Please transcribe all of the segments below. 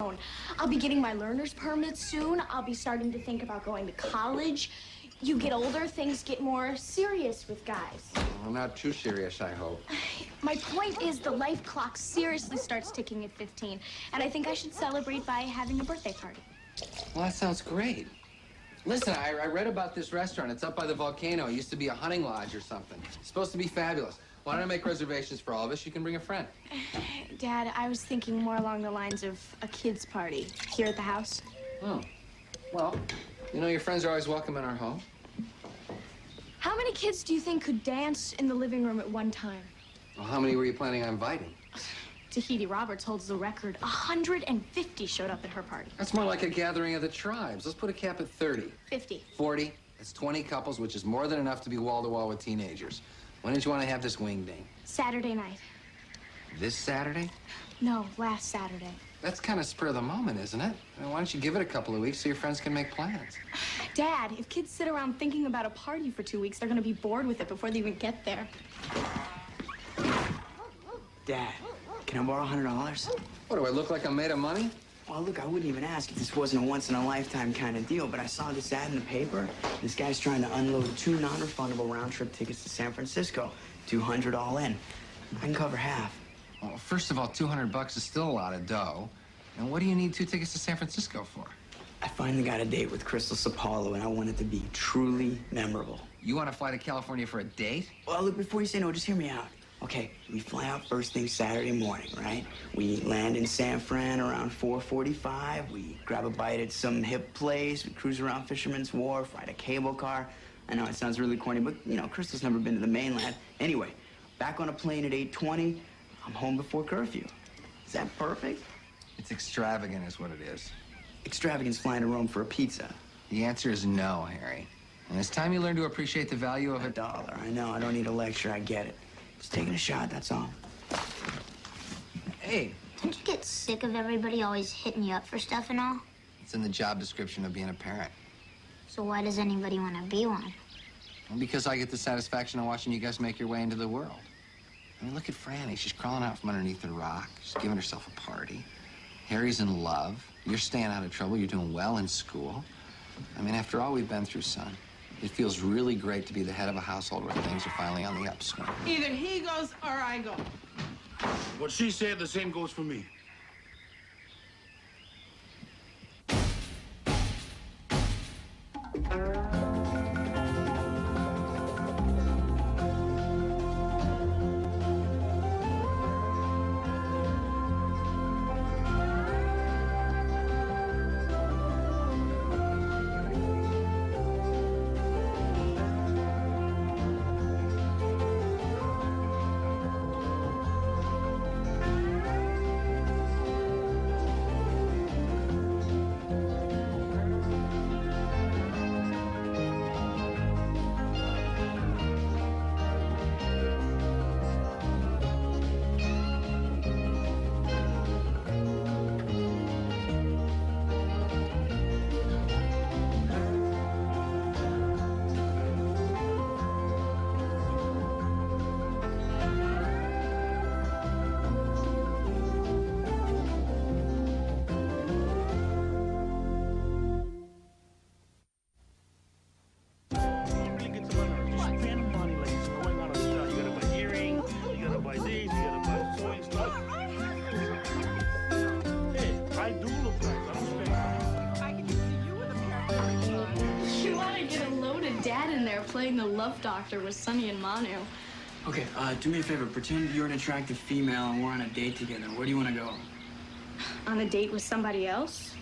I'll be getting my learner's permit soon. I'll be starting to think about going to college. You get older, things get more serious with guys. Well, not too serious, I hope. My point is the life clock seriously starts ticking at 15, and I think I should celebrate by having a birthday party. Well, that sounds great. Listen, I read about this restaurant. It's up by the volcano. It used to be a hunting lodge or something. It's supposed to be fabulous. Why don't I make reservations for all of us? You can bring a friend. Dad, I was thinking more along the lines of a kid's party here at the house. Oh, well, you know, your friends are always welcome in our home. How many kids do you think could dance in the living room at one time? Well, how many were you planning on inviting? Tahiti Roberts holds the record. 150 showed up at her party. That's more like a gathering of the tribes. Let's put a cap at 30. 50. 40. It's 20 couples, which is more than enough to be wall-to-wall with teenagers. When did you want to have this wing ding? Saturday night. This Saturday? No, last Saturday. That's kind of spur of the moment, isn't it? I mean, why don't you give it a couple of weeks so your friends can make plans? Dad, if kids sit around thinking about a party for 2 weeks, they're going to be bored with it before they even get there. Dad, can I borrow $100? What, do I look like I'm made of money? Well, look, I wouldn't even ask if this wasn't a once-in-a-lifetime kind of deal, but I saw this ad in the paper. This guy's trying to unload 2 non-refundable round-trip tickets to San Francisco. $200 all in. I can cover half. Well, first of all, $200 is still a lot of dough. And what do you need 2 tickets to San Francisco for? I finally got a date with Crystal Sapalo, and I want it to be truly memorable. You want to fly to California for a date? Well, look, before you say no, just hear me out. Okay, we fly out first thing Saturday morning, right? We land in San Fran around 4:45. We grab a bite at some hip place. We cruise around Fisherman's Wharf, ride a cable car. I know it sounds really corny, but, you know, Crystal's never been to the mainland. Anyway, back on a plane at 8:20. I'm home before curfew. Is that perfect? It's extravagant is what it is. Extravagance flying to Rome for a pizza. The answer is no, Harry. And it's time you learn to appreciate the value of $1. I know, I don't need a lecture, I get it. Just taking a shot, that's all. Hey. Don't you get sick of everybody always hitting you up for stuff and all? It's in the job description of being a parent. So why does anybody want to be one? Well, because I get the satisfaction of watching you guys make your way into the world. I mean, look at Franny. She's crawling out from underneath the rock. She's giving herself a party. Harry's in love. You're staying out of trouble. You're doing well in school. I mean, after all we've been through, son, it feels really great to be the head of a household where things are finally on the upswing. Either he goes or I go. What she said, the same goes for me. Playing the love doctor with Sonny and Manu. Okay, do me a favor. Pretend you're an attractive female and we're on a date together. Where do you want to go? On a date with somebody else?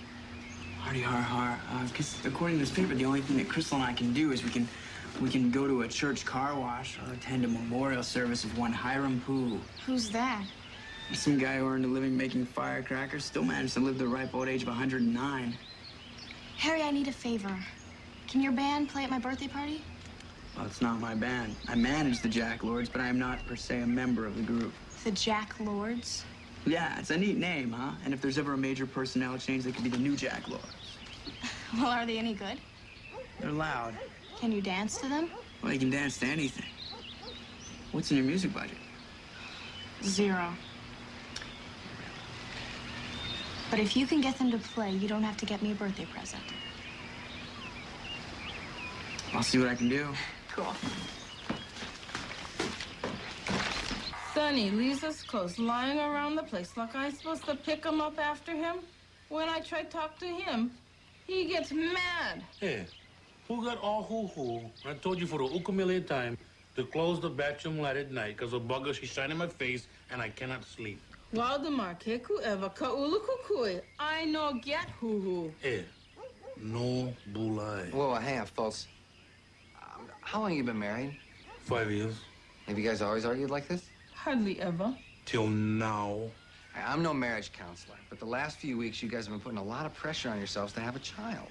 Hardy har har. Because according to this paper, the only thing that Crystal and I can do is we can go to a church car wash or attend a memorial service of one Hiram Poo. Who's that? Some guy who earned a living making firecrackers, still managed to live the ripe old age of 109. Harry, I need a favor. Can your band play at my birthday party? Well, it's not my band. I manage the Jack Lords, but I am not, per se, a member of the group. The Jack Lords? Yeah, it's a neat name, huh? And if there's ever a major personnel change, they could be the new Jack Lords. Well, are they any good? They're loud. Can you dance to them? Well, you can dance to anything. What's in your music budget? 0. But if you can get them to play, you don't have to get me a birthday present. I'll see what I can do. Cool. Sonny leaves us clothes lying around the place like I'm supposed to pick them up after him. When I try to talk to him, he gets mad. Hey, who got all hoo-hoo? I told you for the ukulele time to close the bathroom light at night because a bugger she's shining in my face and I cannot sleep. Waldemar, keku eva kaulu kukui. I no get hoo-hoo. Hey, no bulai. Whoa, hang on, folks. How long have you been married? 5 years. Have you guys always argued like this? Hardly ever. Till now. I'm no marriage counselor, but the last few weeks you guys have been putting a lot of pressure on yourselves to have a child.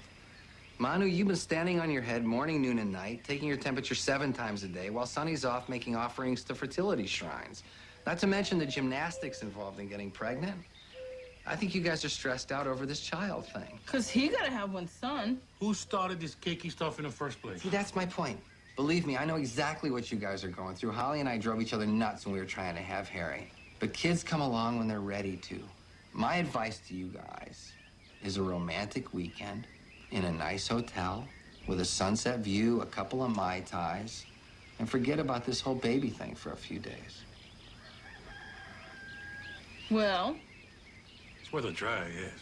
Manu, you've been standing on your head morning, noon, and night, taking your temperature 7 times a day, while Sonny's off making offerings to fertility shrines. Not to mention the gymnastics involved in getting pregnant. I think you guys are stressed out over this child thing. 'Cause he gotta have one son. Who started this cakey stuff in the first place? See, that's my point. Believe me, I know exactly what you guys are going through. Holly and I drove each other nuts when we were trying to have Harry. But kids come along when they're ready to. My advice to you guys is a romantic weekend in a nice hotel with a sunset view, a couple of Mai Tais, and forget about this whole baby thing for a few days. Well, It's worth a try, yes.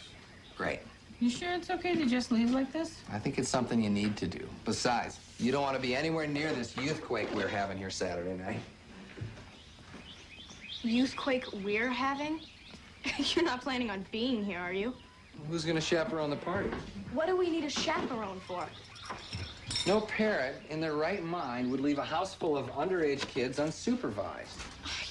Great. you sure it's okay to just leave like this? I think it's something you need to do. Besides, you don't want to be anywhere near this youthquake we're having here Saturday night. Youthquake we're having? You're not planning on being here, are you? Who's going to chaperone the party? What do we need a chaperone for? No parent in their right mind would leave a house full of underage kids unsupervised.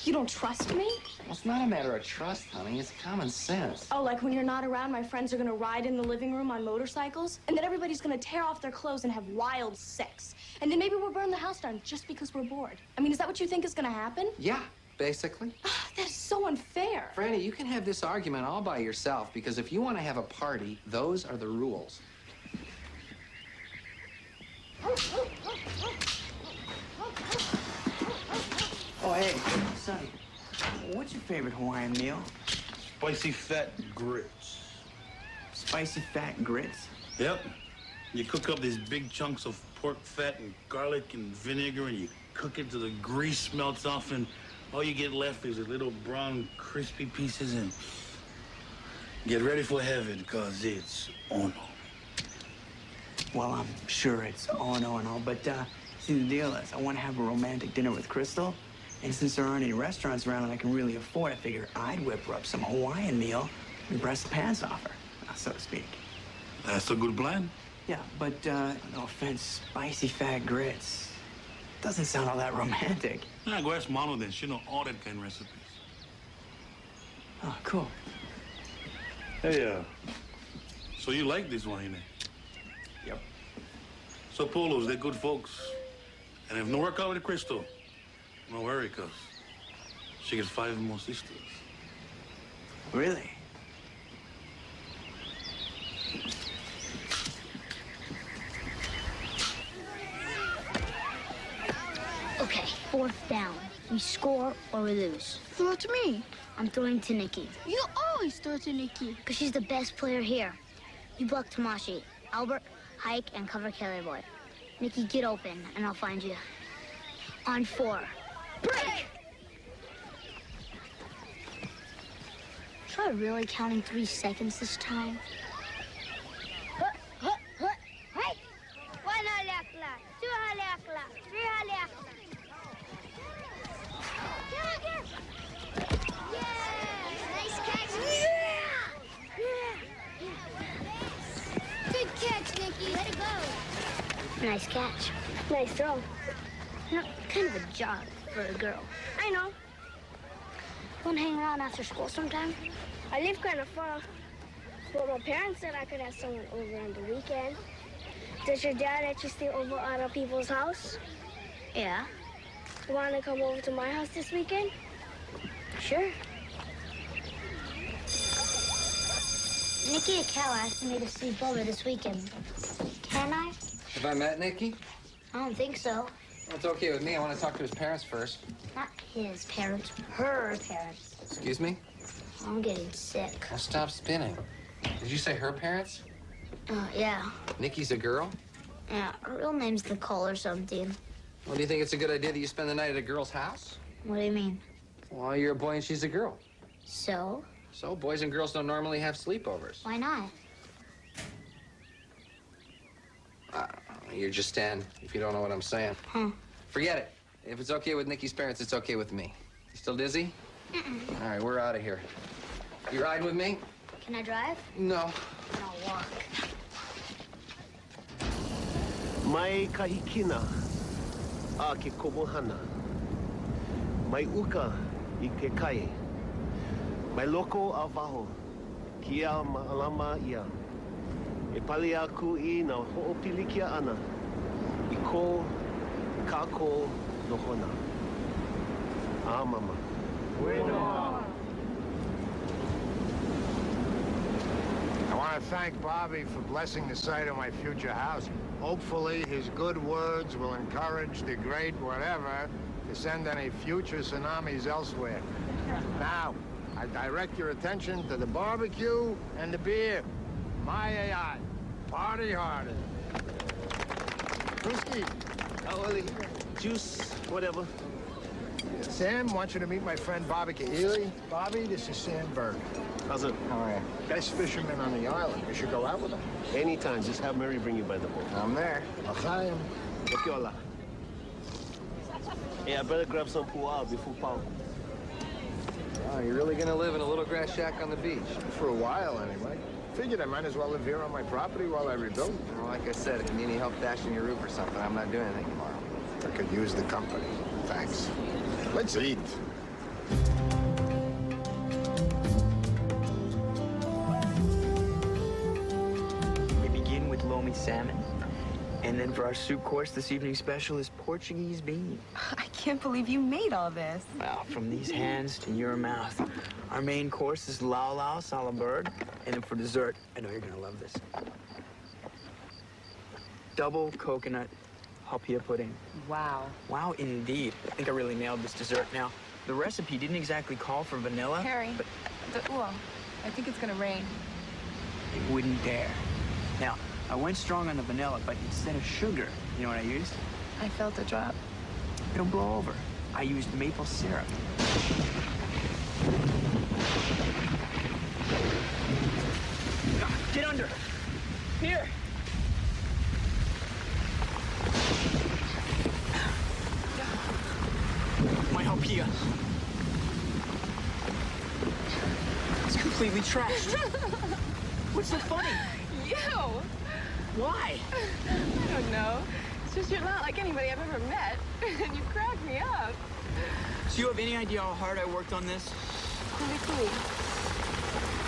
You don't trust me? Well, it's not a matter of trust, honey. It's common sense. Oh, like when you're not around, my friends are gonna ride in the living room on motorcycles, and then everybody's gonna tear off their clothes and have wild sex. And then maybe we'll burn the house down just because we're bored. I mean, is that what you think is gonna happen? Yeah, basically. That is so unfair. Franny, you can have this argument all by yourself because if you want to have a party, those are the rules. Oh, hey, Sonny, what's your favorite Hawaiian meal? Spicy fat grits. Spicy fat grits? Yep. You cook up these big chunks of pork fat and garlic and vinegar and you cook it till the grease melts off and all you get left is the little brown crispy pieces and get ready for heaven because it's ono. Well, I'm sure it's ono and all, but see, the deal is I want to have a romantic dinner with Crystal, and since there aren't any restaurants around that I can really afford, I figure I'd whip her up some Hawaiian meal and press the pants off her, so to speak. That's a good plan. Yeah, but no offense, spicy fat grits doesn't sound all that romantic. Nah, go ask Mano then. She know all that kind of recipes. Oh, cool. Hey, so you like this wine, eh? Yep. So Polos, they're good folks. And if no work out with Crystal, no worry, cuz she gets 5 more sisters. Really? Okay, 4th down. We score or we lose. Throw it to me. I'm throwing to Nikki, You always throw it to Nikki. because she's the best player here. You block Tamashi, Albert, hike, and cover Kelly Boy. Nikki, get open, and I'll find you. On 4. Break! Try really counting 3 seconds this time. Hey! 1 halakla, 2 halakla, 3 halakla. Nice catch. Good catch, Nikki. Let it go. Nice catch. Nice throw. You know, kind of a jog for a girl. I know. Want to hang around after school sometime? I live kind of far, but my parents said I could have someone over on the weekend. Does your dad let you stay over at other people's house? Yeah, You want to come over to my house this weekend? sure. Nikki and Cal asked me to sleep over this weekend. Can I? Have I met Nikki? I don't think so. That's okay with me. I want to talk to his parents first. Not his parents, her parents. Excuse me? I'm getting sick. Well, stop spinning. Did you say her parents? Yeah. Nikki's a girl? Yeah, her real name's Nicole or something. Well, do you think it's a good idea that you spend the night at a girl's house? What do you mean? Well, you're a boy and she's a girl. So? So boys and girls don't normally have sleepovers. Why not? You're just 10, if you don't know what I'm saying. Forget it. If it's okay with Nikki's parents, it's okay with me. You still dizzy? All right, we're out of here. You riding with me? Can I drive? No. Then I'll walk. Mai kahikina a ke komohana. Mai uka I ke kai. Mai loko a waho. Kia maalama ia. E pali aku I na ho'opilikia ana. I ko kako nohona. Ah, mama. I want to thank Bobby for blessing the site of my future house. Hopefully, his good words will encourage the great whatever to send any future tsunamis elsewhere. Now, I direct your attention to the barbecue and the beer. My AI. Party harder. Whiskey. Aoli. Juice, whatever. Sam wants you to meet my friend Bobby Ely. Bobby, this is Sam Byrds. How's it? How are you? Best fisherman on the island. You should go out with him. Anytime, just have Mary bring you by the boat. I'm there. L'chaim. Okiola. Hey, I better grab some pu'au before Paul. Oh, you're really gonna live in a little grass shack on the beach? For a while, anyway. Figured I might as well live here on my property while I rebuild. Well, like I said, if you need any help dashing your roof or something, I'm not doing anything tomorrow. I could use the company. Thanks. Let's eat. We begin with loamy salmon. And then for our soup course, this evening's special is Portuguese bean. I can't believe you made all this. Well, from these hands to your mouth. Our main course is lau lau salabird. And then for dessert, I know you're gonna love this. Double coconut hapia pudding. Wow. Wow, indeed. I think I really nailed this dessert. Now, the recipe didn't exactly call for vanilla. Harry, but I think it's gonna rain. it wouldn't dare. Now, I went strong on the vanilla, but instead of sugar, you know what I used? I felt a drop. It'll blow over. I used maple syrup. Get under. Here. My hapia. It's completely trashed. What's so funny? You! Why? I don't know. It's just you're not like anybody I've ever met. And you crack me up. Do you have any idea how hard I worked on this? Pretty cool.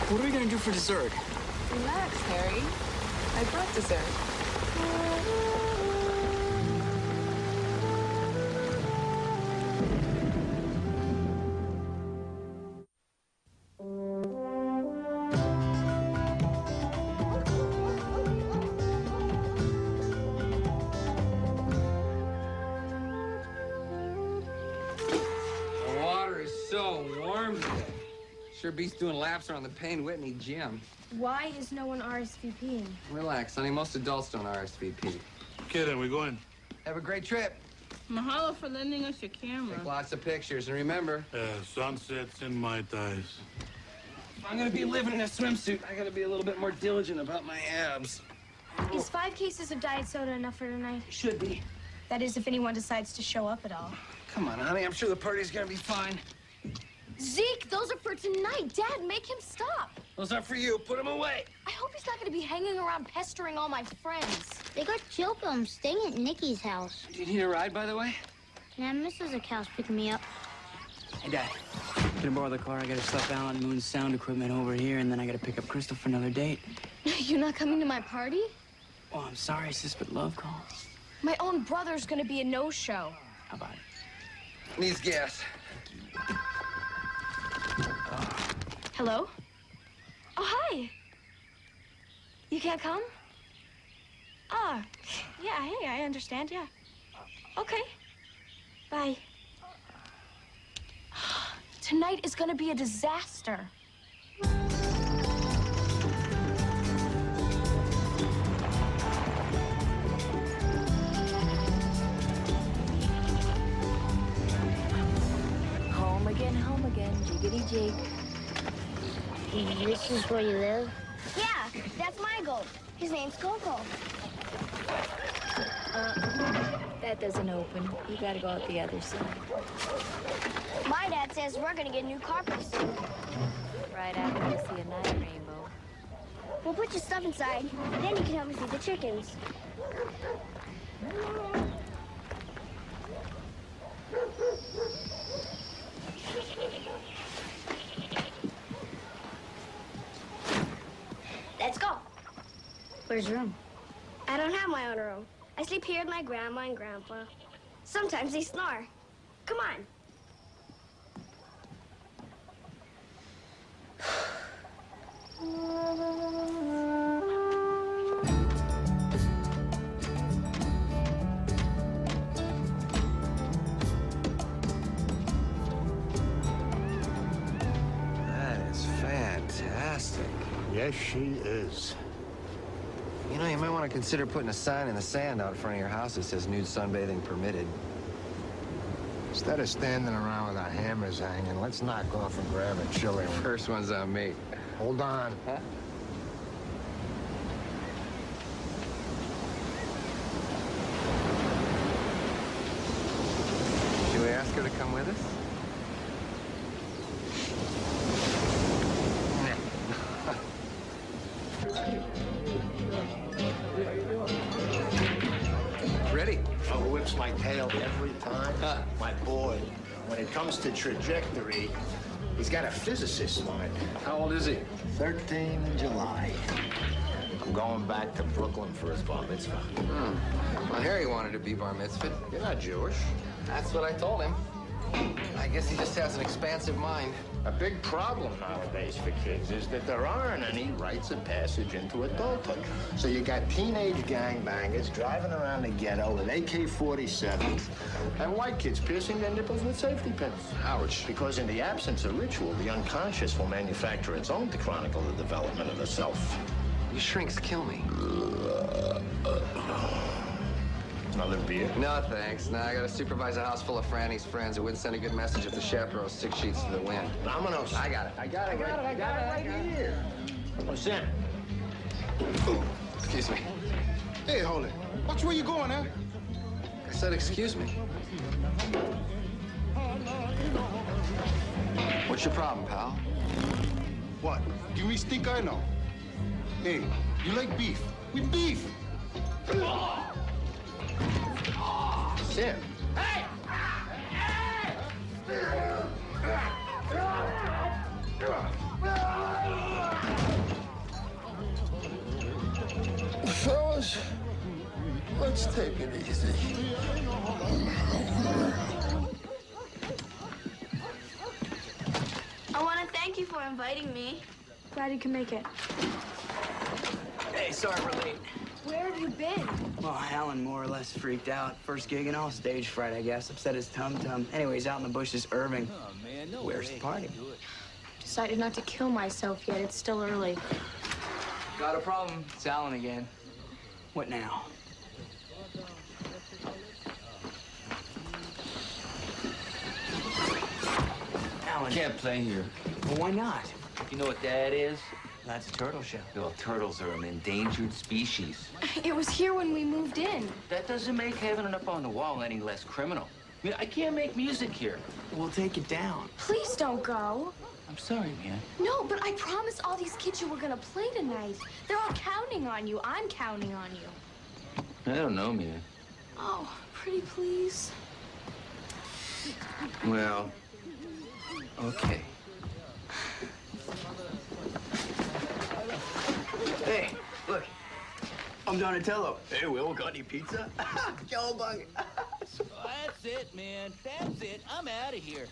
What are we gonna do for dessert? Relax, Harry. I brought dessert. The water is so warm today. Sure beats doing laps around the Payne Whitney gym. Why is no one RSVPing? Relax, honey. Most adults don't RSVP. Okay, then, we going. Have a great trip. Mahalo for lending us your camera. Take lots of pictures. And remember, Sunsets and Mai Tais. if I'm gonna be living in a swimsuit, I gotta be a little bit more diligent about my abs. Is 5 cases of diet soda enough for tonight? Should be. That is, if anyone decides to show up at all. Come on, honey. I'm sure the party's gonna be fine. Zeke, those are for tonight. Dad, make him stop. Those are for you. Put them away. I hope he's not going to be hanging around pestering all my friends. They got Choco. I'm staying at Nikki's house. Do you need a ride, by the way? Now, Mrs. Akau's picking me up. Hey, Dad. Can I borrow the car? I gotta stuff Alan Moon's sound equipment over here, and then I gotta pick up Crystal for another date. You're not coming to my party? Oh, I'm sorry, sis, but love calls. My own brother's going to be a no-show. How about it? Needs gas. Hello? Oh, hi. You can't come? Ah, yeah, hey, I understand, yeah. Okay. Bye. Tonight is gonna be a disaster. Jake. This is where you live? Yeah, that's my goat. His name's Coco. That doesn't open. You gotta go out the other side. My dad says we're gonna get new carpets soon. Right after you see a night rainbow. We'll put your stuff inside, then you can help me feed the chickens. Let's go. Where's your room? I don't have my own room. I sleep here with my grandma and grandpa. Sometimes they snore. Come on. That is fantastic. Yes, she is. You know, you might want to consider putting a sign in the sand out in front of your house that says nude sunbathing permitted. Instead of standing around with our hammers hanging, let's knock off and grab a chili. First one's on me. Hold on. Huh? Should we ask her to come with us? Ready? Oh, whips my tail every time. My boy, when it comes to trajectory, he's got a physicist's mind. How old is he? 13 in July. I'm going back to Brooklyn for his bar mitzvah. Well, Harry wanted to be bar mitzvah. You're not Jewish. That's what I told him. I guess he just has an expansive mind. A big problem nowadays for kids is that there aren't any rites of passage into adulthood. So you got teenage gangbangers driving around the ghetto with AK-47s and white kids piercing their nipples with safety pins. Ouch. Because in the absence of ritual, the unconscious will manufacture its own to chronicle the development of the self. You shrinks kill me. Another beer? No, thanks. No, I gotta supervise a house full of Franny's friends. It wouldn't send a good message if the chaperone's 6 sheets to the wind. Vámonos. I got it. I got it right here. What's that? Excuse me. Hey, hold it. Watch where you going, huh? I said excuse me. What's your problem, pal? What? Give me stink eye now. Hey, you like beef? We beef. Sam. Hey! Fellas, let's take it easy. I want to thank you for inviting me. Glad you can make it. Hey, sorry we're late. Where have you been? Well, Alan more or less freaked out. First gig and all, stage fright, I guess. Upset his tum-tum. Anyways, out in the bushes, Irving. Oh, man, no Where's way. the party? Decided not to kill myself yet. It's still early. Got a problem. It's Alan again. What now? Alan. Can't play here. Well, why not? You know what that is? That's a turtle shell. Well, turtles are an endangered species. It was here when we moved in. That doesn't make having it up on the wall any less criminal. I mean, I can't make music here. We'll take it down. Please don't go. I'm sorry, man. No, but I promised all these kids you were gonna play tonight. They're all counting on you. I'm counting on you. I don't know, man. Oh, pretty please. Well, okay. Hey, look. I'm Donatello. Hey, Will, got any pizza? Cowabunga. That's it, man. That's it. I'm out of here.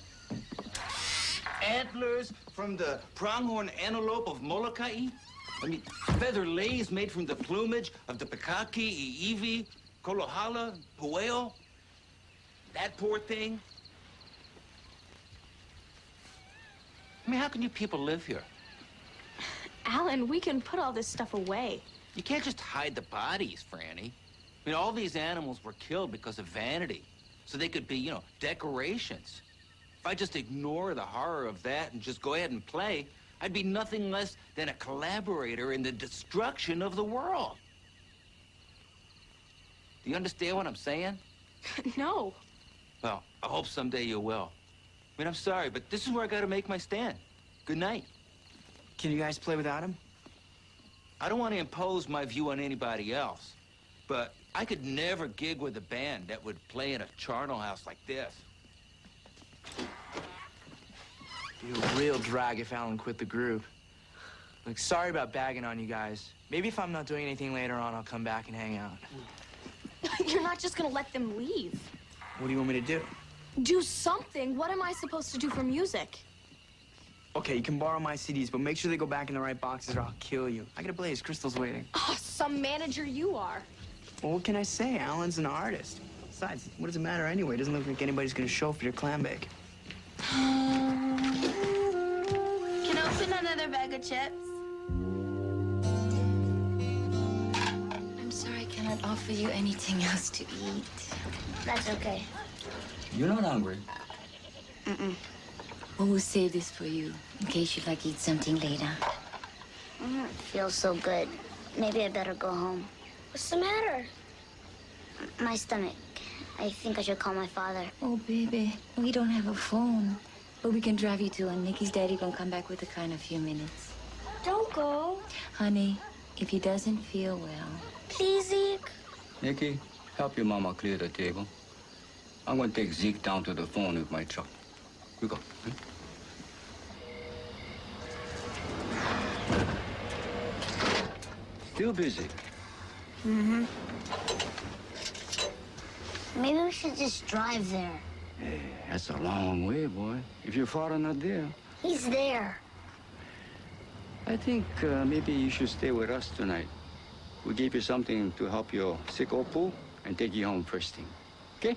Antlers from the pronghorn antelope of Molokai? I mean, feather leis made from the plumage of the Pikaki, Iivi, Kolohala, Pueo? That poor thing? I mean, how can you people live here? Alan, we can put all this stuff away. You can't just hide the bodies, Franny. I mean, all these animals were killed because of vanity. So they could be, you know, decorations. If I just ignore the horror of that and just go ahead and play, I'd be nothing less than a collaborator in the destruction of the world. Do you understand what I'm saying? No. Well, I hope someday you will. I mean, I'm sorry, but this is where I gotta make my stand. Good night. Can you guys play without him? I don't want to impose my view on anybody else, but I could never gig with a band that would play in a charnel house like this. Be a real drag if Alan quit the group. Look, sorry about bagging on you guys. Maybe if I'm not doing anything later on, I'll come back and hang out. You're not just gonna let them leave. What do you want me to do? Do something. What am I supposed to do for music? Okay, you can borrow my CDs, but make sure they go back in the right boxes or I'll kill you. I gotta blaze. Crystal's waiting. Oh, some manager you are. Well, what can I say? Alan's an artist. Besides, what does it matter anyway? It doesn't look like anybody's gonna show for your clam bake. Can I open another bag of chips? I'm sorry, I cannot offer you anything else to eat. That's okay. You're not hungry? Mm-mm. Well, we'll save this for you, in case you'd like to eat something later. It feels so good. Maybe I better go home. What's the matter? My stomach. I think I should call my father. Oh, baby, we don't have a phone. But we can drive you to, and Nikki's daddy gonna come back with the car in a few minutes. Don't go. Honey, if he doesn't feel well... Please, Zeke. Nikki, help your mama clear the table. I'm going to take Zeke down to the phone with my truck. You go. Still busy? Mm-hmm. Maybe we should just drive there. Hey, that's a long way, boy. If your father not there. He's there. I think maybe you should stay with us tonight. We'll give you something to help your sick old poo and take you home first thing. Okay?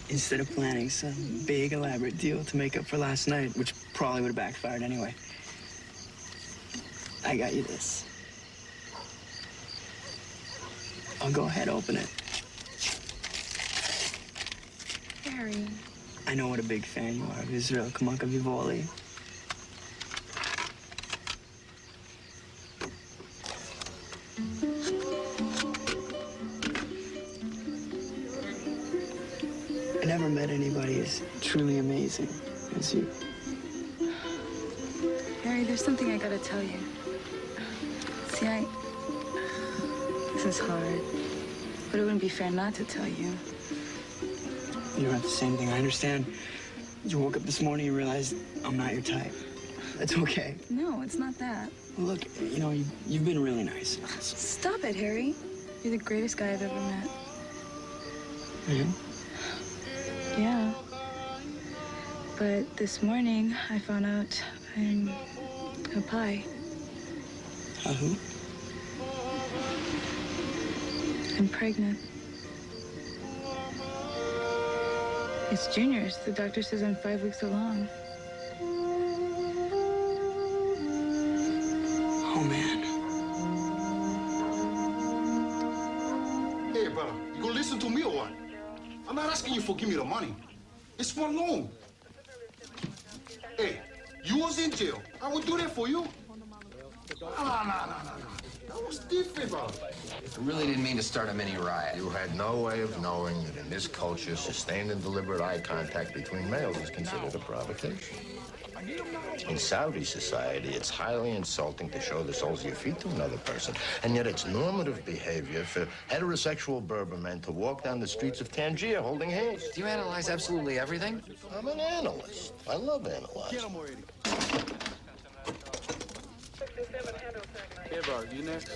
Instead of planning some big, elaborate deal to make up for last night, which probably would have backfired anyway, I got you this. I'll go ahead, open it. Harry. I know what a big fan you are of Israel Kamakavivoli. I never met anybody as truly amazing as you. Harry, there's something I gotta tell you. See, this is hard, but it wouldn't be fair not to tell you. You don't have the same thing. I understand. You woke up this morning and realized I'm not your type. That's okay. No, it's not that. Look, you know, you've been really nice. Stop it, Harry. You're the greatest guy I've ever met. Yeah? Yeah. But this morning, I found out I'm a pie. A who? I'm pregnant. It's Junior's. The doctor says I'm 5 weeks along. Oh, man. Hey, brother, you gonna listen to me or what? I'm not asking you for give me the money. It's for a loan. Hey, you was in jail. I would do that for you. No. That was different, brother. I really didn't mean to start a mini riot. You had no way of knowing that in this culture, sustained and deliberate eye contact between males is considered a provocation. In Saudi society, it's highly insulting to show the soles of your feet to another person. And yet it's normative behavior for heterosexual Berber men to walk down the streets of Tangier holding hands. Do you analyze absolutely everything? I'm an analyst. I love analyzing. Hey, bro, you next?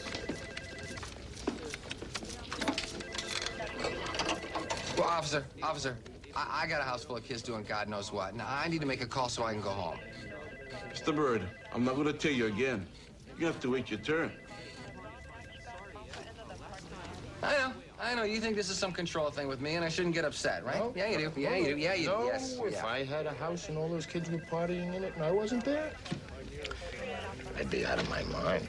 Well, officer, I got a house full of kids doing God knows what. Now, I need to make a call so I can go home. Mr. Bird, I'm not gonna tell you again. You have to wait your turn. I know. You think this is some control thing with me, and I shouldn't get upset, right? No. Yeah, you do. Yeah, you do. Yeah, you do. No, Yes. if Yeah. I had a house and all those kids were partying in it and I wasn't there, I'd be out of my mind.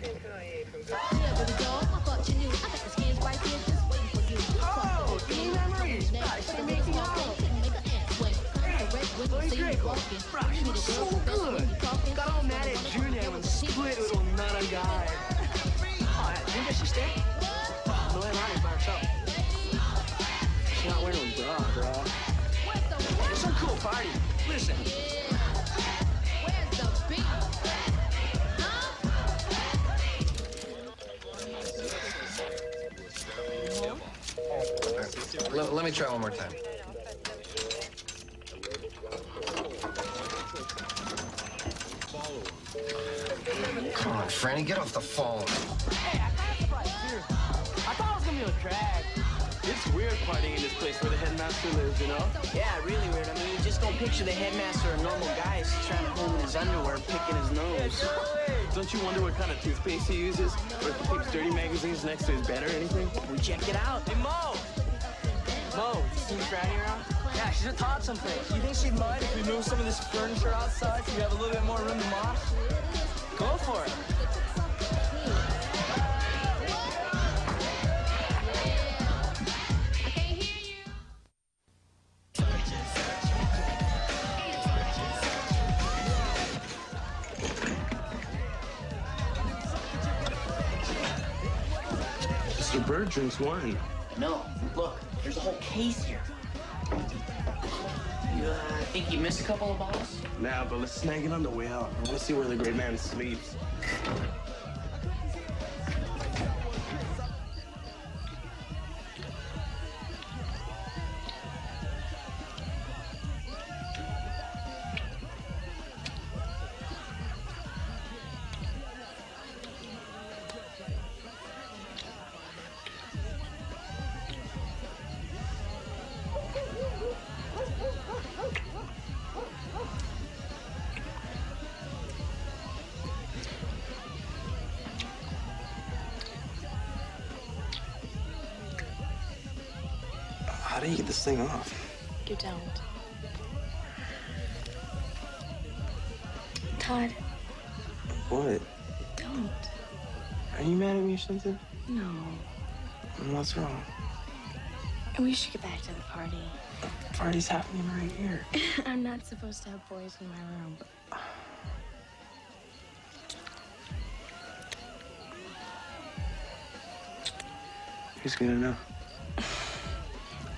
Oh, Happy memories. I started making out. Hey, Draco. Bro, she was so good. Got all mad at Junior and split with another guy. Oh, didn't get she stay? No, I'm not by herself. She's not wearing no bra, bro. It's some cool party. Listen. Let me try one more time. Come on, Franny, get off the phone. Hey, I got a surprise too. I thought it was gonna be a drag. It's weird partying in this place where the headmaster lives, you know? Yeah, really weird. I mean, you just don't picture the headmaster a normal guy. He's trying to hold in his underwear, picking his nose. Don't you wonder what kind of toothpaste he uses? Or if he keeps dirty magazines next to his bed or anything? We checked it out. Hey, Mo! Mo, you seen Franny around? Yeah, she's a tot someplace. You think she'd mind if we move some of this furniture outside so we have a little bit more room to mosh? Go for it. Mr. Bird drinks wine. No, look, there's a whole case here. You think you missed a couple of bottles? Nah, but let's snag it on the way out. I want to see where the great man sleeps. How do you get this thing off? You don't. Todd, What? don't. Are you mad at me or something? No. What's wrong? We should get back to the party. The party's happening right here. I'm not supposed to have boys in my room. Who's gonna know?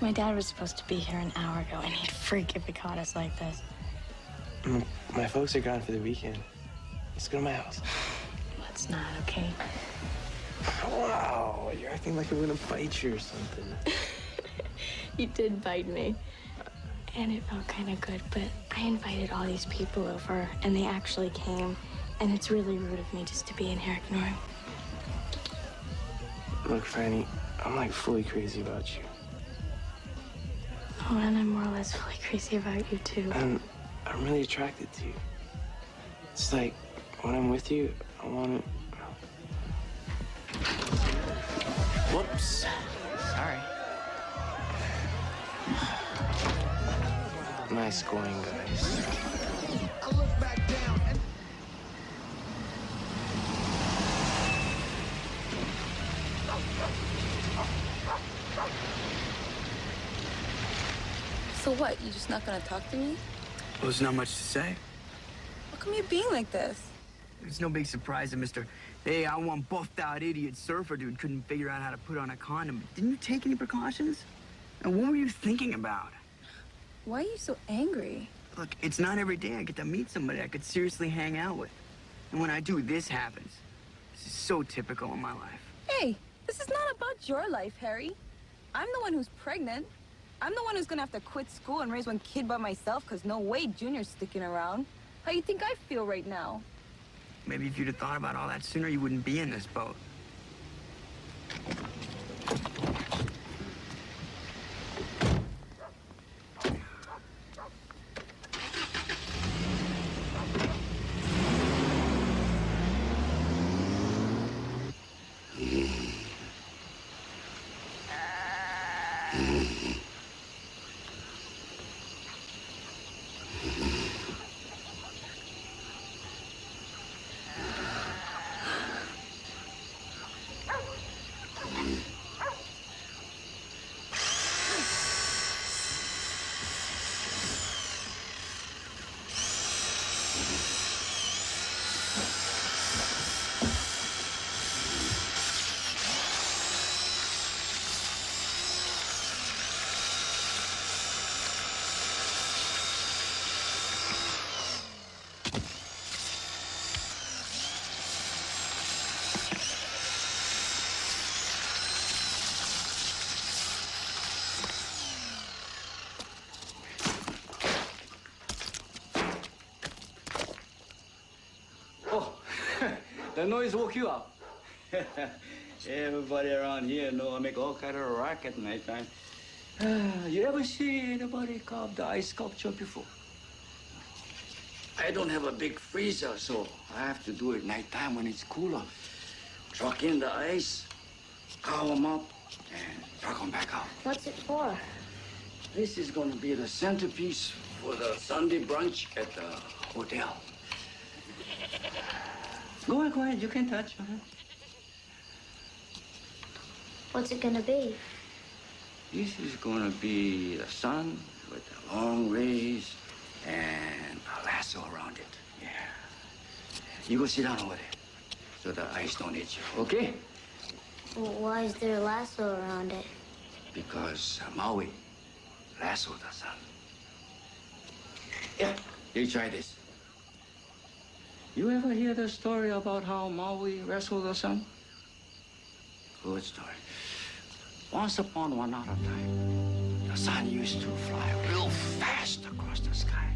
My dad was supposed to be here an hour ago, and he'd freak if he caught us like this. My folks are gone for the weekend. Let's go to my house. Let's not, okay? Wow, you're acting like I'm gonna bite you or something. You did bite me. And it felt kind of good, but I invited all these people over, and they actually came. And it's really rude of me just to be in here ignoring. Look, Franny, I'm like fully crazy about you. Oh, and I'm more or less fully crazy about you, too. And I'm really attracted to you. It's like, when I'm with you, I want to... Whoops. Sorry. Nice going, guys. I look back down and So what, you just not gonna talk to me? Well, there's not much to say. How come you're being like this? It's no big surprise that Mr. Hey, I want buffed out idiot surfer dude couldn't figure out how to put on a condom. Didn't you take any precautions? And what were you thinking about? Why are you so angry? Look, it's not every day I get to meet somebody I could seriously hang out with. And when I do, this happens. This is so typical in my life. Hey, this is not about your life, Harry. I'm the one who's pregnant. I'm the one who's gonna have to quit school and raise one kid by myself, because no way Junior's sticking around. How you think I feel right now? Maybe if you'd have thought about all that sooner, you wouldn't be in this boat. Oh, the noise woke you up. Everybody around here know I make all kind of racket at nighttime. You ever see anybody carve the ice sculpture before? I don't have a big freezer, so I have to do it nighttime when it's cooler. Truck in the ice, carve them up, and truck them back out. What's it for? This is going to be the centerpiece for the Sunday brunch at the hotel. Go ahead, you can touch. What's it gonna be? This is going to be the sun with the long rays and a lasso around it. Yeah. You go sit down over there so the ice don't hit you, okay? Well, why is there a lasso around it? Because Maui lassoed the sun. Yeah, you try this. You ever hear the story about how Maui wrestled the sun? Good story. Once upon another time, the sun used to fly real fast across the sky.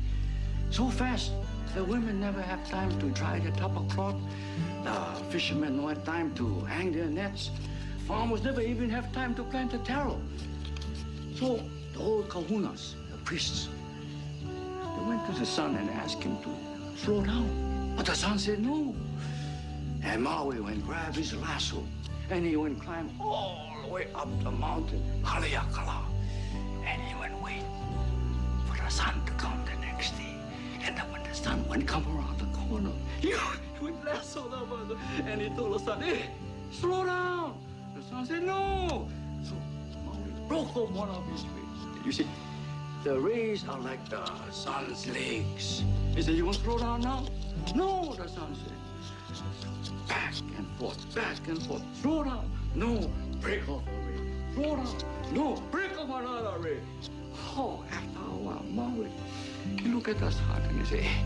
So fast, the women never have time to dry their tupper cloth. The fishermen no have time to hang their nets. Farmers never even have time to plant a taro. So the old kahunas, the priests, they went to the sun and asked him to slow down. But the sun said no. And Maui went grab his lasso, and he went climb all the way up the mountain, Haleakala. And he went wait for the sun to come the next day. And then when the sun went come around the corner, he went lasso the mother, and he told the sun, hey, slow down. The sun said no. So Maui broke off one of his rays. You see, the rays are like the sun's legs. He said, you want to slow down now? No, the sun said. Back and forth, slow down. No, break off a ray. Slow down. No, break off another ray. Oh, after a while, Maui, he look at the sun and he say, hey,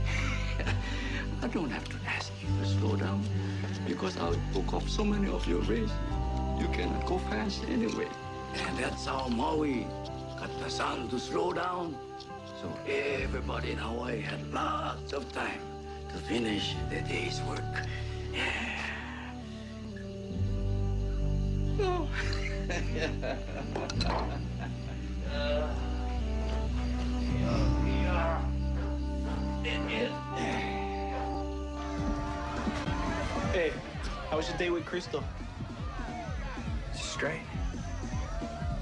I don't have to ask you to slow down because I broke off so many of your rays. You cannot go fast anyway. And that's how Maui got the sun to slow down. So everybody in Hawaii had lots of time to finish the day's work. Yeah. No. Hey, how was your day with Crystal? Straight.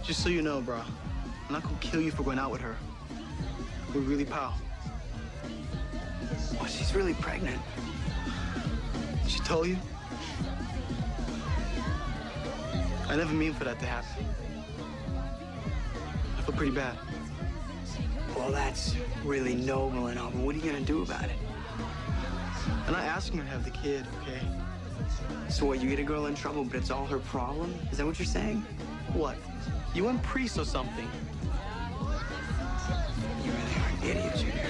Just so you know, bro, I'm not gonna kill you for going out with her. We're really pal. Well, she's really pregnant. She told you? I never mean for that to happen. I feel pretty bad. Well, that's really noble and all, but what are you gonna do about it? I'm not asking her to have the kid, okay? So what, you get a girl in trouble, but it's all her problem? Is that what you're saying? What? You went priest or something? You really are an idiot, Junior.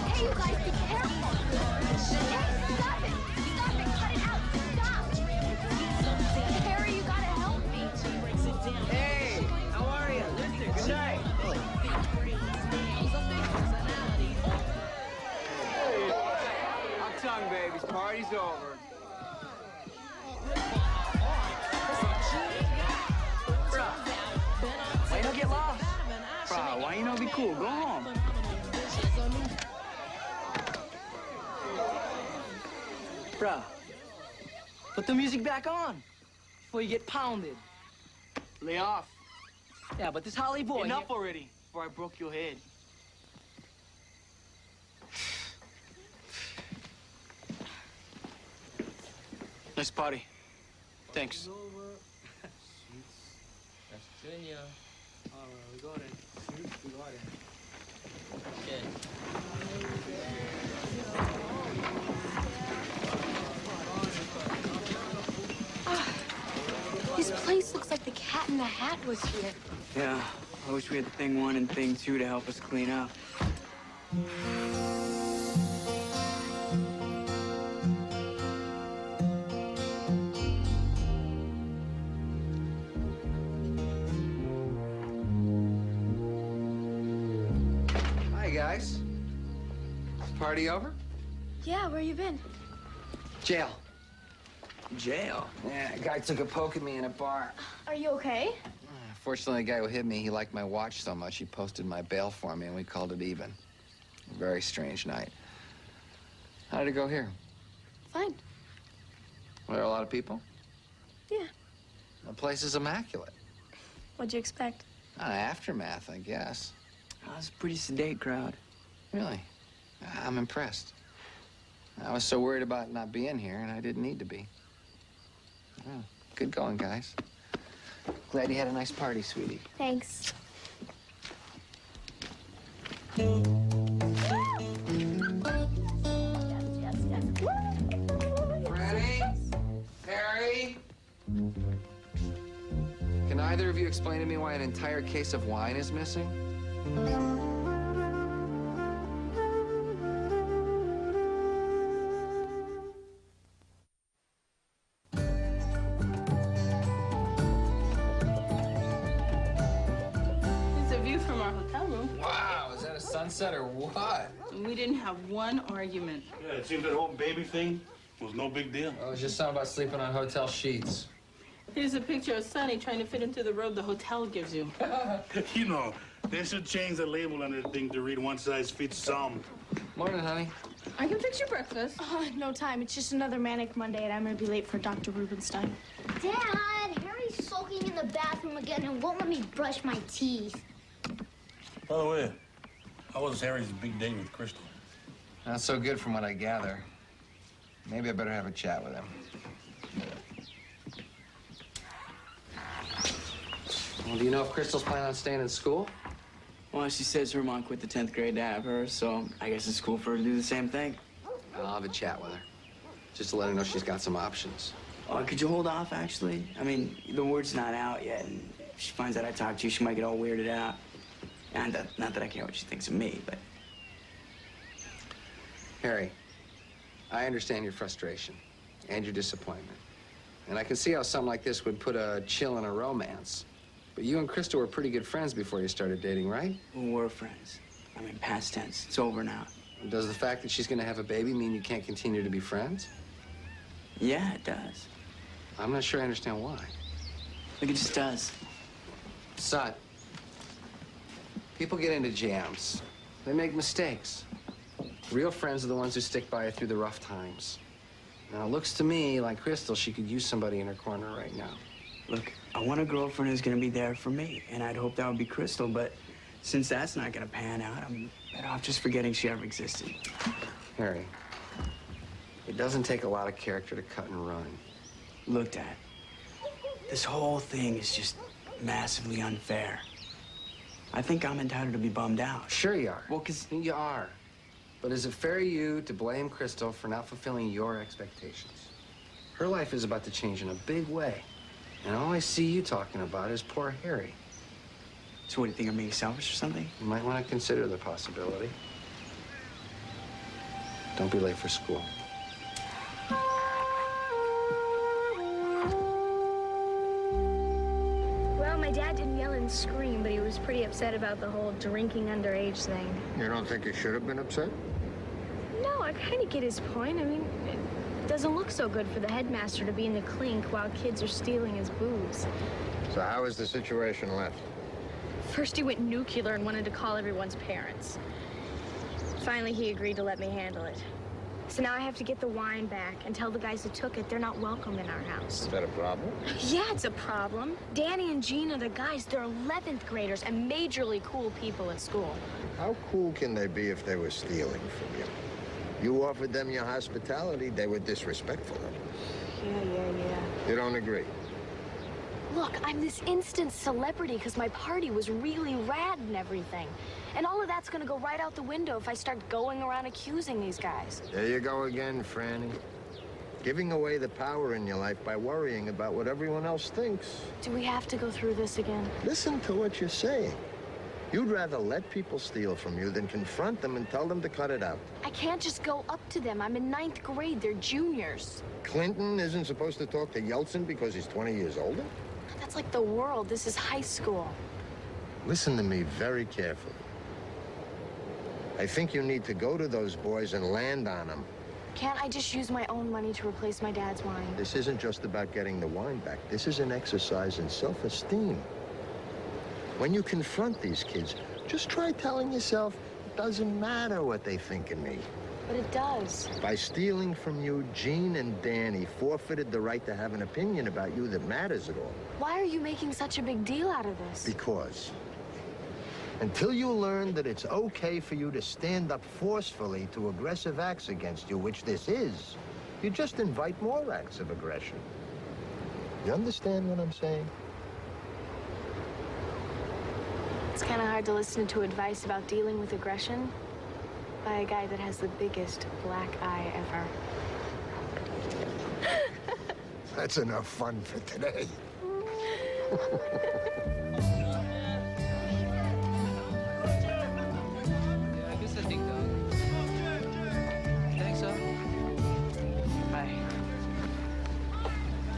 Hey, you guys, be careful. Hey, stop it. Stop it. Cut it out. Stop. Harry, you gotta help me. Hey, how are you? Listen, good night. Hot tongue, babies. Party's over. Why you not get lost? Bro, why you not be cool? Go home. Bruh, put the music back on before you get pounded. Lay off. Yeah, but this Holly boy... Enough already, before I broke your head. Nice party. Thanks. That's Junior. All right, we got it. We got it. Okay. Cat in the Hat was here. Yeah, I wish we had Thing 1 and Thing 2 to help us clean up. Hi, guys. Party over? Yeah, where you been? Jail. Jail? Yeah, a guy took a poke at me in a bar. Are you okay? Fortunately, the guy who hit me, he liked my watch so much, he posted my bail for me, and we called it even. A very strange night. How did it go here? Fine. Were there a lot of people? Yeah. The place is immaculate. What'd you expect? Aftermath, I guess. Oh, it's a pretty sedate crowd. Really? I'm impressed. I was so worried about not being here, and I didn't need to be. Oh, good going, guys. Glad you had a nice party, sweetie. Thanks. Freddie? Harry? Can either of you explain to me why an entire case of wine is missing? Sunset or what? We didn't have one argument. Yeah, it seems that whole baby thing was no big deal. Oh, it was just something about sleeping on hotel sheets. Here's a picture of Sonny trying to fit into the robe the hotel gives you. You know, they should change the label on the thing to read one size fits some. Morning, honey. I can fix your breakfast. No time. It's just another manic Monday, and I'm gonna be late for Dr. Rubenstein. Dad, Harry's soaking in the bathroom again and won't let me brush my teeth. By the way, how was Harry's big day with Crystal? Not so good from what I gather. Maybe I better have a chat with him. Well, do you know if Crystal's planning on staying in school? Well, she says her mom quit the 10th grade to have her, so I guess it's cool for her to do the same thing. I'll have a chat with her, just to let her know she's got some options. Oh, could you hold off, actually? I mean, the word's not out yet, and if she finds out I talked to you, she might get all weirded out. And not that I care what she thinks of me, but... Harry, I understand your frustration and your disappointment. And I can see how something like this would put a chill in a romance. But you and Crystal were pretty good friends before you started dating, right? We were friends. I mean, past tense. It's over now. Does the fact that she's going to have a baby mean you can't continue to be friends? Yeah, it does. I'm not sure I understand why. Like, it just does. Son, people get into jams. They make mistakes. Real friends are the ones who stick by you through the rough times. Now, it looks to me like Crystal, she could use somebody in her corner right now. Look, I want a girlfriend who's gonna be there for me, and I'd hope that would be Crystal, but since that's not gonna pan out, I'm better off just forgetting she ever existed. Harry, it doesn't take a lot of character to cut and run. Look, Dad, this whole thing is just massively unfair. I think I'm entitled to be bummed out. Sure you are. Well, 'cause you are. But is it fair to you to blame Crystal for not fulfilling your expectations? Her life is about to change in a big way. And all I see you talking about is poor Harry. So what, do you think I'm being selfish or something? You might want to consider the possibility. Don't be late for school. Well, my dad didn't yell and scream, but he was pretty upset about the whole drinking underage thing. You don't think you should have been upset? No, I kind of get his point. I mean, it doesn't look so good for the headmaster to be in the clink while kids are stealing his booze. So how is the situation left? First he went nuclear and wanted to call everyone's parents. Finally, he agreed to let me handle it. So now I have to get the wine back and tell the guys who took it they're not welcome in our house. Is that a problem? Yeah, it's a problem. Danny and Gina, the guys, they're 11th graders and majorly cool people at school. How cool can they be if they were stealing from you? You offered them your hospitality, they were disrespectful of it. Yeah. You don't agree? Look, I'm this instant celebrity because my party was really rad and everything. And all of that's gonna go right out the window if I start going around accusing these guys. There you go again, Franny. Giving away the power in your life by worrying about what everyone else thinks. Do we have to go through this again? Listen to what you're saying. You'd rather let people steal from you than confront them and tell them to cut it out. I can't just go up to them. I'm in 9th grade. They're juniors. Clinton isn't supposed to talk to Yeltsin because he's 20 years older? That's like the world. This is high school. Listen to me very carefully. I think you need to go to those boys and land on them. Can't I just use my own money to replace my dad's wine? This isn't just about getting the wine back. This is an exercise in self-esteem. When you confront these kids, just try telling yourself it doesn't matter what they think of me. But it does. By stealing from you, Gene and Danny forfeited the right to have an opinion about you that matters at all. Why are you making such a big deal out of this? Because until you learn that it's okay for you to stand up forcefully to aggressive acts against you, which this is, you just invite more acts of aggression. You understand what I'm saying? It's kind of hard to listen to advice about dealing with aggression by a guy that has the biggest black eye ever. That's enough fun for today.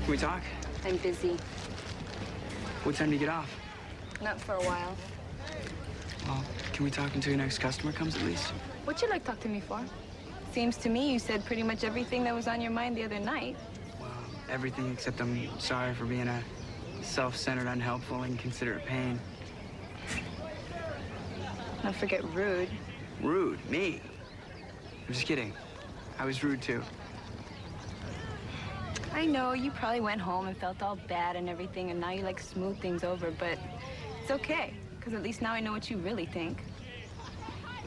Can we talk? I'm busy. What time do you get off? Not for a while. Well, can we talk until your next customer comes at least? What'd you like to talk to me for? Seems to me you said pretty much everything that was on your mind the other night. Well, everything except I'm sorry for being a self-centered, unhelpful, inconsiderate pain. Don't forget rude. Rude? Me? I'm just kidding. I was rude too. I know you probably went home and felt all bad and everything, and now you like smooth things over, but it's okay, because at least now I know what you really think.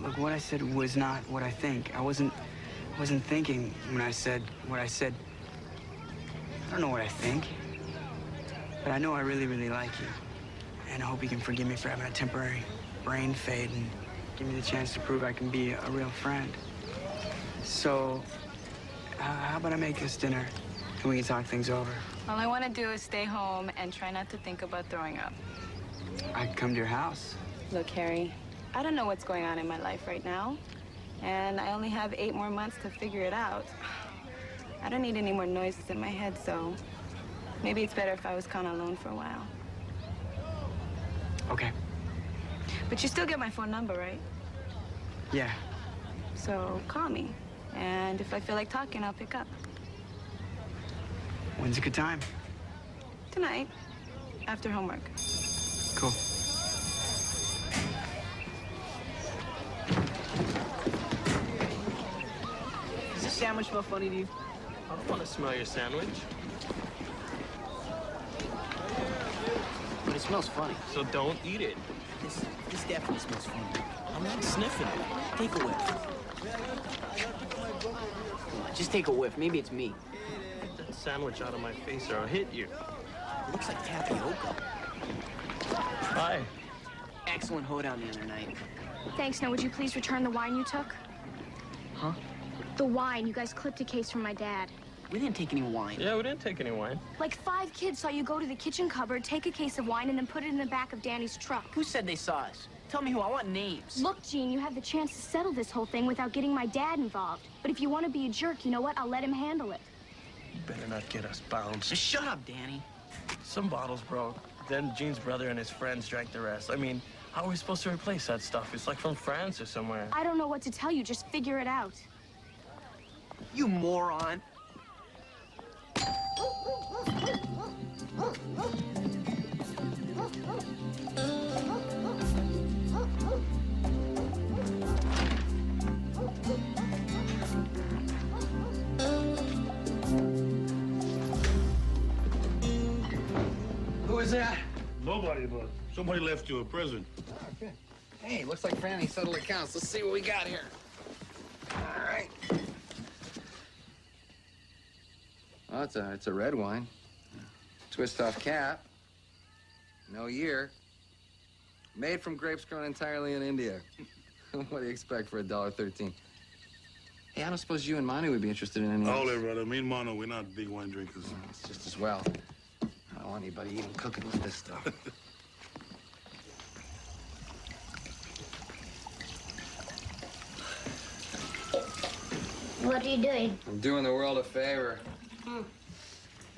Look, what I said was not what I think. I wasn't thinking when I said what I said. I don't know what I think, but I know I really, really like you. And I hope you can forgive me for having a temporary brain fade and give me the chance to prove I can be a real friend. So, how about I make us dinner and we can talk things over? All I want to do is stay home and try not to think about throwing up. I could come to your house. Look, Harry, I don't know what's going on in my life right now, and I only have 8 more months to figure it out. I don't need any more noises in my head, so maybe it's better if I was kind of alone for a while. Okay. But you still get my phone number, right? Yeah. So call me, and if I feel like talking, I'll pick up. When's a good time? Tonight, after homework. Cool. Does this sandwich smell funny to you? I don't want to smell your sandwich. But it smells funny. So don't eat it. This definitely smells funny. I'm not sniffing it. Take a whiff. Just take a whiff. Maybe it's me. Get that sandwich out of my face or I'll hit you. It looks like tapioca. Hi. Excellent hoedown the other night. Thanks. Now, would you please return the wine you took? Huh? The wine. You guys clipped a case from my dad. We didn't take any wine. Yeah, we didn't take any wine. Like 5 kids saw you go to the kitchen cupboard, take a case of wine, and then put it in the back of Danny's truck. Who said they saw us? Tell me who. I want names. Look, Gene, you have the chance to settle this whole thing without getting my dad involved. But if you want to be a jerk, you know what? I'll let him handle it. You better not get us bounced. Just shut up, Danny. Some bottles broke. Then Gene's brother and his friends drank the rest. I mean, how are we supposed to replace that stuff? It's like from France or somewhere. I don't know what to tell you. Just figure it out. You moron. Who is that? Nobody, but somebody left you a present. Okay. Hey, looks like Franny settled accounts. Let's see what we got here. All right. Oh, it's a red wine. Twist-off cap. No year. Made from grapes grown entirely in India. What do you expect for $1.13? Hey, I don't suppose you and Manu would be interested in any Hold it, brother. Me and Mono, we're not big wine drinkers. It's just as well. I don't want anybody even cooking with this stuff. What are you doing? I'm doing the world a favor. Hey,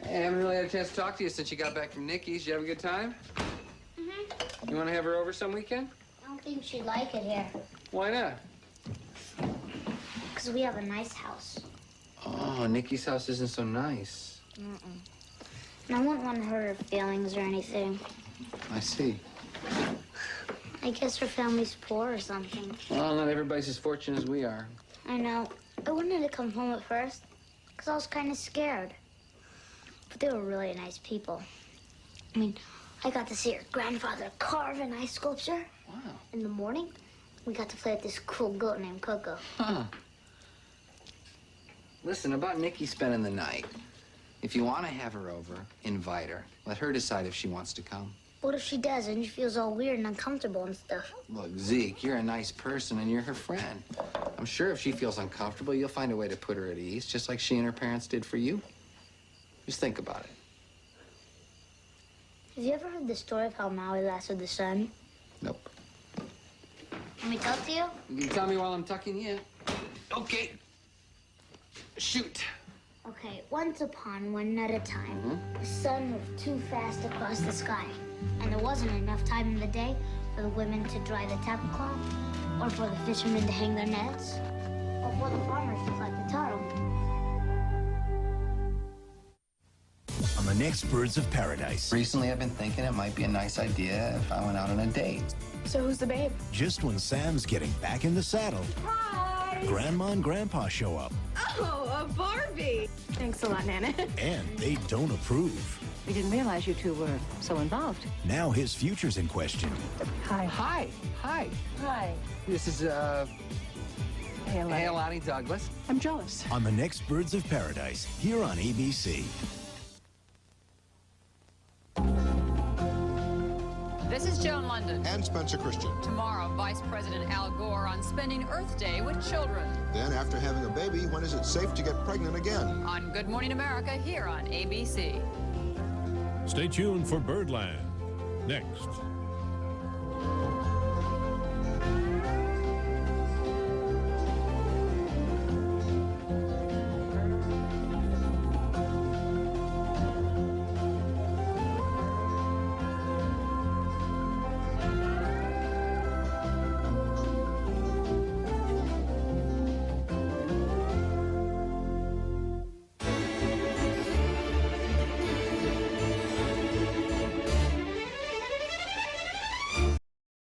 I haven't really had a chance to talk to you since you got back from Nikki's. Did you have a good time? Mm-hmm. You want to have her over some weekend? I don't think she'd like it here. Why not? Because we have a nice house. Oh, Nikki's house isn't so nice. And I wouldn't want to hurt her feelings or anything. I see. I guess her family's poor or something. Well, not everybody's as fortunate as we are. I know. I wanted to come home at first because I was kind of scared. But they were really nice people. I mean, I got to see her grandfather carve an ice sculpture. Wow. In the morning, we got to play with this cool goat named Coco. Huh. Listen, about Nikki spending the night. If you want to have her over, invite her. Let her decide if she wants to come. What if she does and she feels all weird and uncomfortable and stuff? Look, Zeke, you're a nice person and you're her friend. I'm sure if she feels uncomfortable, you'll find a way to put her at ease, just like she and her parents did for you. Just think about it. Have you ever heard the story of how Maui lasted the sun? Nope. Can we talk to you? You can tell me while I'm tucking you in. Okay. Shoot. Okay, once upon one at a time, the sun moved too fast across the sky. And there wasn't enough time in the day for the women to dry the tablecloth, or for the fishermen to hang their nets, or for the farmers to collect the taro. On the next Birds of Paradise. Recently, I've been thinking it might be a nice idea if I went out on a date. So who's the babe? Just when Sam's getting back in the saddle, Hi! Grandma and Grandpa show up. Oh, a Barbie! Thanks a lot, Nana. And they don't approve. We didn't realize you two were so involved. Now his future's in question. Hi. Hi. Hi. Hi. This is, Hey, Lonnie Douglas. I'm jealous. On the next Birds of Paradise, here on ABC. This is Joan London. And Spencer Christian. Tomorrow, Vice President Al Gore on spending Earth Day with children. Then, after having a baby, when is it safe to get pregnant again? On Good Morning America here on ABC. Stay tuned for Birdland. Next.